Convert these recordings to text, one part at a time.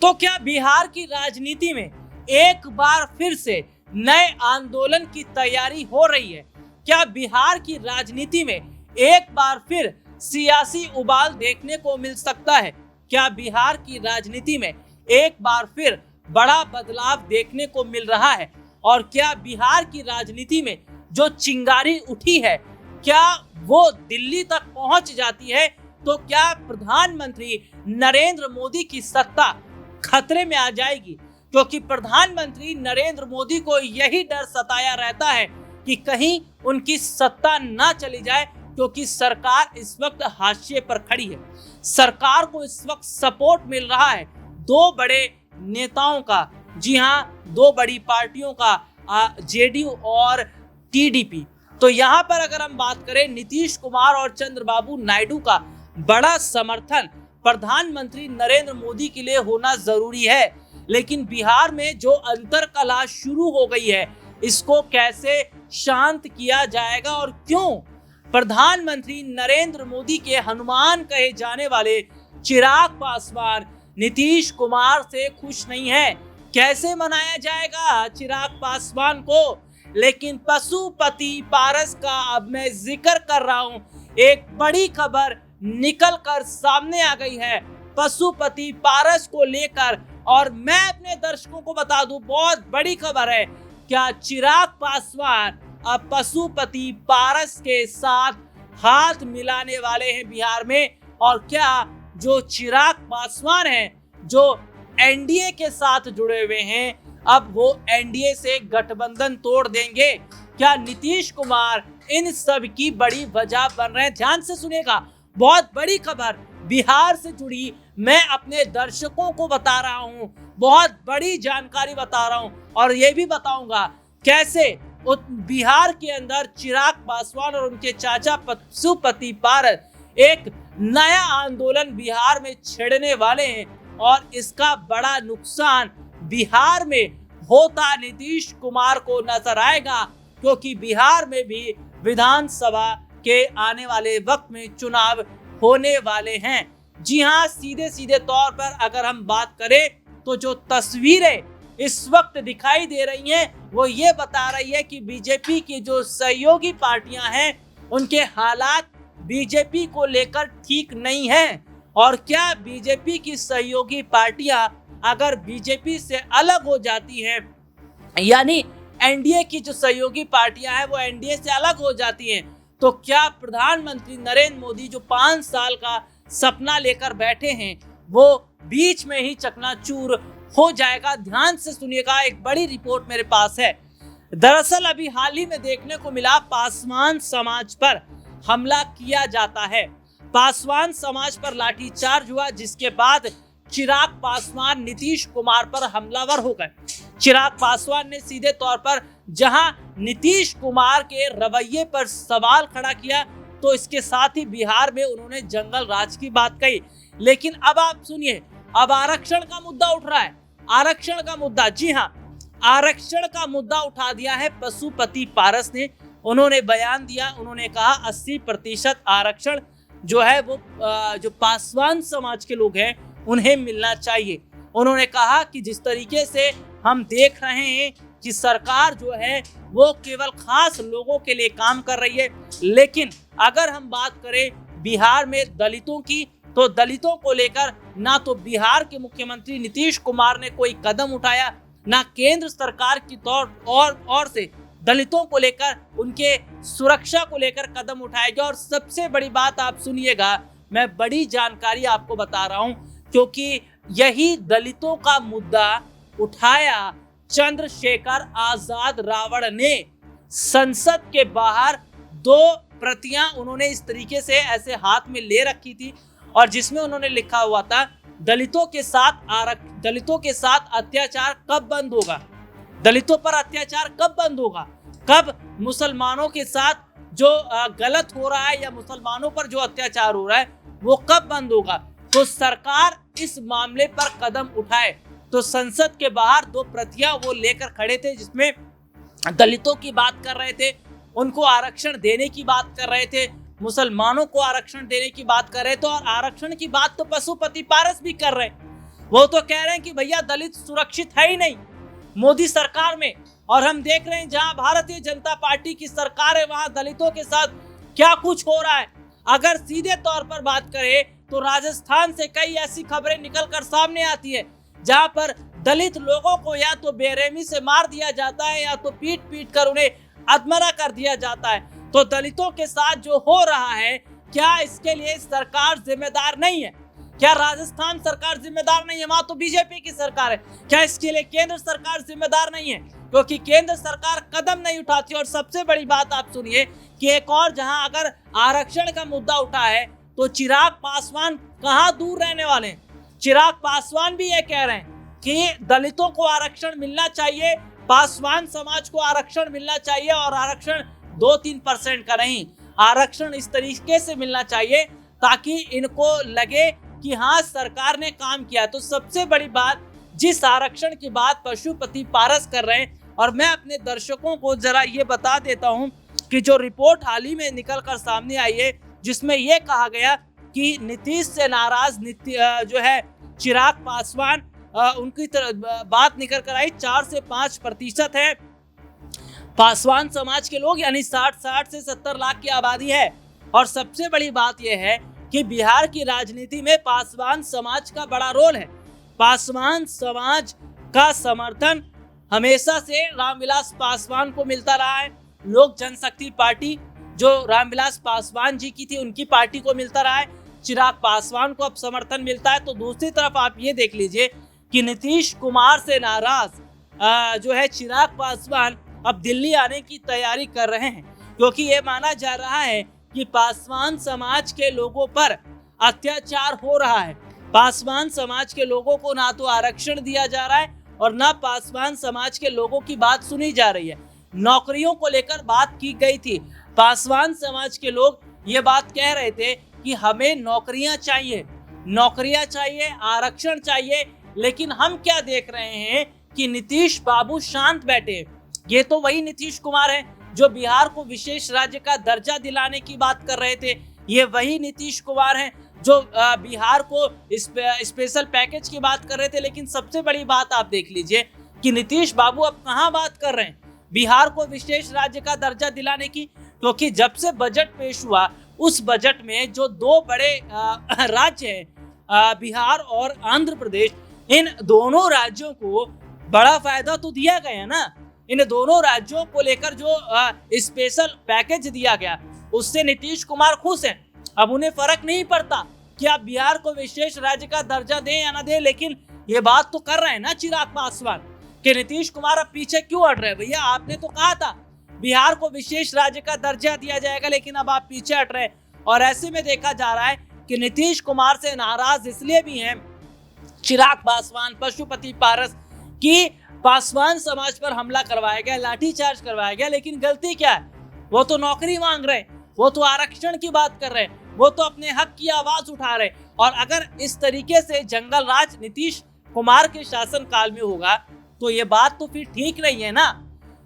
तो क्या बिहार की राजनीति में एक बार फिर से नए आंदोलन की तैयारी हो रही है? क्या बिहार की राजनीति में एक बार फिर सियासी उबाल देखने को मिल सकता है? क्या बिहार की राजनीति में एक बार फिर बड़ा बदलाव देखने को मिल रहा है? और क्या बिहार की राजनीति में जो चिंगारी उठी है, क्या वो दिल्ली तक पहुंच जाती है? तो क्या प्रधानमंत्री नरेंद्र मोदी की सत्ता खतरे में आ जाएगी? क्योंकि प्रधानमंत्री नरेंद्र मोदी को यही डर सताया रहता है कि कहीं उनकी सत्ता ना चली जाए, क्योंकि सरकार इस वक्त हाशिए पर खड़ी है। सरकार को इस वक्त सपोर्ट मिल रहा है दो बड़े नेताओं का, जी हाँ, दो बड़ी पार्टियों का, जेडीयू और टीडीपी। तो यहाँ पर अगर हम बात करें, नीतीश कुमार और चंद्रबाबू नायडू का बड़ा समर्थन प्रधानमंत्री नरेंद्र मोदी के लिए होना जरूरी है। लेकिन बिहार में जो अंतर्कलह शुरू हो गई है, इसको कैसे शांत किया जाएगा और क्यों प्रधानमंत्री नरेंद्र मोदी के हनुमान कहे जाने वाले चिराग पासवान नीतीश कुमार से खुश नहीं है? कैसे मनाया जाएगा चिराग पासवान को? लेकिन पशुपति पारस का अब मैं जिक्र कर रहा हूं, एक बड़ी खबर निकल कर सामने आ गई है पशुपति पारस को लेकर। और मैं अपने दर्शकों को बता दूं, बहुत बड़ी खबर है। क्या चिराग पासवान अब पशुपति पारस के साथ हाथ मिलाने वाले हैं बिहार में? और क्या जो चिराग पासवान हैं, जो एनडीए के साथ जुड़े हुए हैं, अब वो एनडीए से गठबंधन तोड़ देंगे? क्या नीतीश कुमार इन सब की बड़ी वजह बन रहे हैं? ध्यान से सुनिएगा, बहुत बड़ी खबर बिहार से जुड़ी मैं अपने दर्शकों को बता रहा हूं, बहुत बड़ी जानकारी बता रहा हूं। और ये भी बताऊंगा कैसे बिहार के अंदर चिराग पासवान और उनके चाचा पशुपति पारस एक नया आंदोलन बिहार में छेड़ने वाले हैं। और इसका बड़ा नुकसान बिहार में होता नीतीश कुमार को नजर आएगा, क्योंकि बिहार में भी विधानसभा के आने वाले वक्त में चुनाव होने वाले हैं। जी हाँ, सीधे सीधे तौर पर अगर हम बात करें तो जो तस्वीरें इस वक्त दिखाई दे रही हैं, वो ये बता रही है कि बीजेपी की जो सहयोगी पार्टियां हैं, उनके हालात बीजेपी को लेकर ठीक नहीं हैं। और क्या बीजेपी की सहयोगी पार्टियां अगर बीजेपी से अलग हो जाती हैं, यानी एनडीए की जो सहयोगी पार्टियां हैं वो एनडीए से अलग हो जाती हैं, तो क्या प्रधानमंत्री नरेंद्र मोदी जो 5 साल का सपना लेकर बैठे हैं, वो बीच में ही चकनाचूर हो जाएगा? ध्यान से सुनिएगा, एक बड़ी रिपोर्ट मेरे पास है। दरअसल अभी हाल ही में देखने को मिला, पासवान समाज पर हमला किया जाता है। पासवान समाज पर लाठीचार्ज हुआ, जिसके बाद चिराग पासवान नीतीश कुमार पर हमलावर हो गए। चिराग पासवान ने सीधे तौर पर जहां नीतीश कुमार के रवैये पर सवाल खड़ा किया, तो इसके साथ ही बिहार में उन्होंने जंगल राज की बात कही। लेकिन अब आप सुनिए, अब आरक्षण का मुद्दा उठ रहा है। आरक्षण का मुद्दा, जी हाँ, आरक्षण का मुद्दा उठा दिया है पशुपति पारस ने। उन्होंने बयान दिया, उन्होंने कहा 80% आरक्षण जो है वो जो पासवान समाज के लोग हैं उन्हें मिलना चाहिए। उन्होंने कहा कि जिस तरीके से हम देख रहे हैं कि सरकार जो है वो केवल खास लोगों के लिए काम कर रही है, लेकिन अगर हम बात करें बिहार में दलितों की, तो दलितों को लेकर ना तो बिहार के मुख्यमंत्री नीतीश कुमार ने कोई कदम उठाया, ना केंद्र सरकार की ओर से दलितों को लेकर, उनके सुरक्षा को लेकर कदम उठाया गया। और सबसे बड़ी बात आप सुनिएगा, मैं बड़ी जानकारी आपको बता रहा हूं, क्योंकि यही दलितों का मुद्दा उठाया चंद्रशेखर आजाद रावण ने। संसद के बाहर 2 प्रतियां उन्होंने इस तरीके से ऐसे हाथ में ले रखी थी, और जिसमें उन्होंने लिखा हुआ था, दलितों के साथ अत्याचार कब बंद होगा? दलितों पर अत्याचार कब बंद होगा? कब मुसलमानों के साथ जो गलत हो रहा है या मुसलमानों पर जो अत्याचार हो रहा है वो कब बंद होगा? तो सरकार इस मामले पर कदम उठाए। तो संसद के बाहर 2 प्रतियां वो लेकर खड़े थे, जिसमें दलितों की बात कर रहे थे, उनको आरक्षण देने की बात कर रहे थे, मुसलमानों को आरक्षण देने की बात कर रहे थे, और आरक्षण की बात तो पशुपति पारस भी कर रहे। वो तो कह रहे हैं कि भैया दलित सुरक्षित है ही नहीं मोदी सरकार में। और हम देख रहे हैं जहां भारतीय जनता पार्टी की सरकार है वहां दलितों के साथ क्या कुछ हो रहा है। अगर सीधे तौर पर बात करें तो राजस्थान से कई ऐसी खबरें निकलकर सामने आती है जहां पर दलित लोगों को या तो बेरहमी से मार दिया जाता है या तो पीट पीट कर उन्हें अधमरा कर दिया जाता है। तो दलितों के साथ जो हो रहा है, क्या इसके लिए सरकार जिम्मेदार नहीं है? क्या राजस्थान सरकार जिम्मेदार नहीं है? वहां तो बीजेपी की सरकार है। क्या इसके लिए केंद्र सरकार जिम्मेदार नहीं है? क्योंकि केंद्र सरकार कदम नहीं उठाती। और सबसे बड़ी बात आप सुनिए कि एक और, जहां अगर आरक्षण का मुद्दा उठा है तो चिराग पासवान कहां दूर रहने वाले हैं। चिराग पासवान भी ये कह रहे हैं कि दलितों को आरक्षण मिलना चाहिए, पासवान समाज को आरक्षण मिलना चाहिए, और आरक्षण 2-3% का नहीं, आरक्षण इस तरीके से मिलना चाहिए ताकि इनको लगे कि हाँ सरकार ने काम किया। तो सबसे बड़ी बात, जिस आरक्षण की बात पशुपति पारस कर रहे हैं, और मैं अपने दर्शकों को जरा ये बता देता हूं कि जो रिपोर्ट हाल ही में निकल कर सामने आई है जिसमें यह कहा गया कि नीतीश से नाराज जो है चिराग पासवान, उनकी बात निकल कर आई 4 से 5% है पासवान समाज के लोग, यानी 60 से 70 लाख की आबादी है। और सबसे बड़ी बात यह है कि बिहार की राजनीति में पासवान समाज का बड़ा रोल है। पासवान समाज का समर्थन हमेशा से रामविलास पासवान को मिलता रहा है। लोक जनशक्ति पार्टी जो रामविलास पासवान जी की थी उनकी पार्टी को मिलता रहा है। चिराग पासवान को अब समर्थन मिलता है। तो दूसरी तरफ आप ये देख लीजिए कि नीतीश कुमार से नाराज जो है चिराग पासवान अब दिल्ली आने की तैयारी कर रहे हैं, क्योंकि ये माना जा रहा है कि पासवान समाज के लोगों पर अत्याचार हो रहा है। पासवान समाज के लोगों को ना तो आरक्षण दिया जा रहा है और ना पासवान समाज के लोगों की बात सुनी जा रही है। नौकरियों को लेकर बात की गई थी। पासवान समाज के लोग ये बात कह रहे थे कि हमें नौकरियां चाहिए, आरक्षण चाहिए। लेकिन हम क्या देख रहे हैं कि नीतीश बाबू शांत बैठे। ये तो वही नीतीश कुमार है जो बिहार को विशेष राज्य का दर्जा दिलाने की बात कर रहे थे। ये वही नीतीश कुमार हैं जो बिहार को स्पेशल पैकेज की बात कर रहे थे। लेकिन सबसे बड़ी बात आप देख लीजिए कि नीतीश बाबू अब कहां बात कर रहे हैं बिहार को विशेष राज्य का दर्जा दिलाने की। क्योंकि जब से बजट पेश हुआ उस बजट में जो 2 बड़े राज्य हैं बिहार और आंध्र प्रदेश, इन दोनों राज्यों को बड़ा फायदा तो दिया गया ना। इन दोनों राज्यों को लेकर जो स्पेशल पैकेज दिया गया उससे नीतीश कुमार खुश हैं। अब उन्हें फर्क नहीं पड़ता कि आप बिहार को विशेष राज्य का दर्जा दें या ना दें। लेकिन ये बात तो कर रहे हैं ना चिराग पासवान कि नीतीश कुमार अब पीछे क्यों हट रहे हैं। भैया आपने तो कहा था बिहार को विशेष राज्य का दर्जा दिया जाएगा, लेकिन अब आप पीछे हट रहे हैं। और ऐसे में देखा जा रहा है कि नीतीश कुमार से नाराज इसलिए भी हैं चिराग पासवान, पशुपति पारस, कि पासवान समाज पर हमला करवाया गया, लाठीचार्ज करवाया गया। लेकिन गलती क्या है? वो तो नौकरी मांग रहे हैं, वो तो आरक्षण की बात कर रहे हैं, वो तो अपने हक की आवाज उठा रहे हैं। और अगर इस तरीके से जंगल राज नीतीश कुमार के शासन काल में होगा तो ये बात तो फिर ठीक नहीं है ना।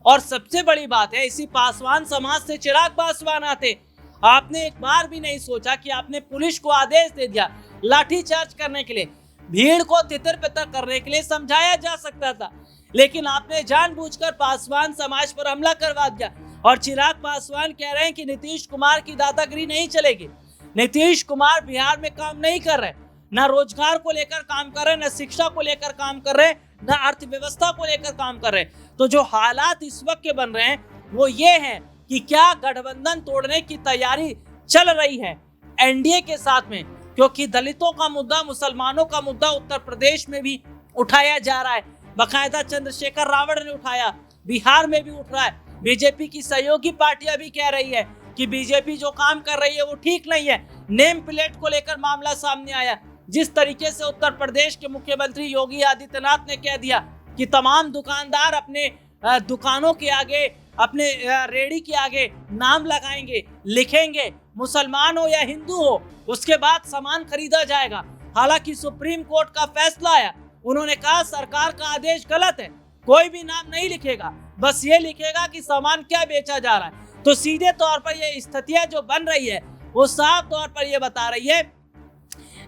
और सबसे बड़ी बात है, इसी पासवान समाज से चिराग पासवान आते, आपने एक बार भी नहीं सोचा कि आपने पुलिस को आदेश दे दिया लाठीचार्ज करने के लिए, भीड़ को तितर बितर करने के लिए समझाया जा सकता था। लेकिन आपने जानबूझकर पासवान समाज पर हमला करवा दिया। और चिराग पासवान कह रहे हैं कि नीतीश कुमार की दादागिरी नहीं चलेगी। नीतीश कुमार बिहार में काम नहीं कर रहे, ना रोजगार को लेकर काम कर रहे, ना शिक्षा को लेकर काम कर रहे, ना अर्थव्यवस्था को लेकर काम कर रहे। तो जो हालात इस वक्त के बन रहे हैं वो ये हैं कि क्या गठबंधन तोड़ने की तैयारी चल रही है एनडीए के साथ में, क्योंकि दलितों का मुद्दा, मुसलमानों का मुद्दा उत्तर प्रदेश में भी उठाया जा रहा है। बकायदा चंद्रशेखर रावण ने उठाया, बिहार में भी उठ रहा है। बीजेपी की सहयोगी पार्टियां भी कह रही है कि बीजेपी जो काम कर रही है वो ठीक नहीं है। नेम प्लेट को लेकर मामला सामने आया, जिस तरीके से उत्तर प्रदेश के मुख्यमंत्री योगी आदित्यनाथ ने कह दिया कि तमाम दुकानदार अपने दुकानों के आगे, अपने रेहड़ी के आगे नाम लगाएंगे, लिखेंगे, मुसलमान हो या हिंदू हो, उसके बाद सामान खरीदा जाएगा। हालांकि सुप्रीम कोर्ट का फैसला आया, उन्होंने कहा सरकार का आदेश गलत है, कोई भी नाम नहीं लिखेगा, बस ये लिखेगा कि सामान क्या बेचा जा रहा है। तो सीधे तौर पर ये स्थितियां जो बन रही है वो साफ तौर पर ये बता रही है,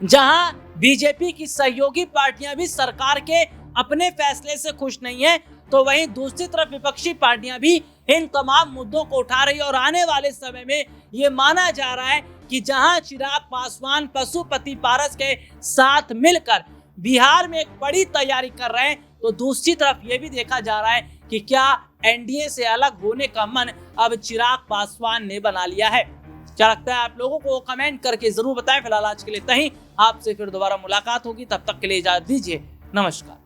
जहां बीजेपी की सहयोगी पार्टियां भी सरकार के अपने फैसले से खुश नहीं है, तो वहीं दूसरी तरफ विपक्षी पार्टियां भी इन तमाम मुद्दों को उठा रही है। और आने वाले समय में ये माना जा रहा है कि जहां चिराग पासवान पशुपति पारस के साथ मिलकर बिहार में एक बड़ी तैयारी कर रहे हैं, तो दूसरी तरफ ये भी देखा जा रहा है कि क्या एनडीए से अलग होने का मन अब चिराग पासवान ने बना लिया है। क्या लगता है आप लोगों को, कमेंट करके जरूर बताएं। फिलहाल आज के लिए इतना ही, आपसे फिर दोबारा मुलाकात होगी, तब तक के लिए इजाजत दीजिए, नमस्कार।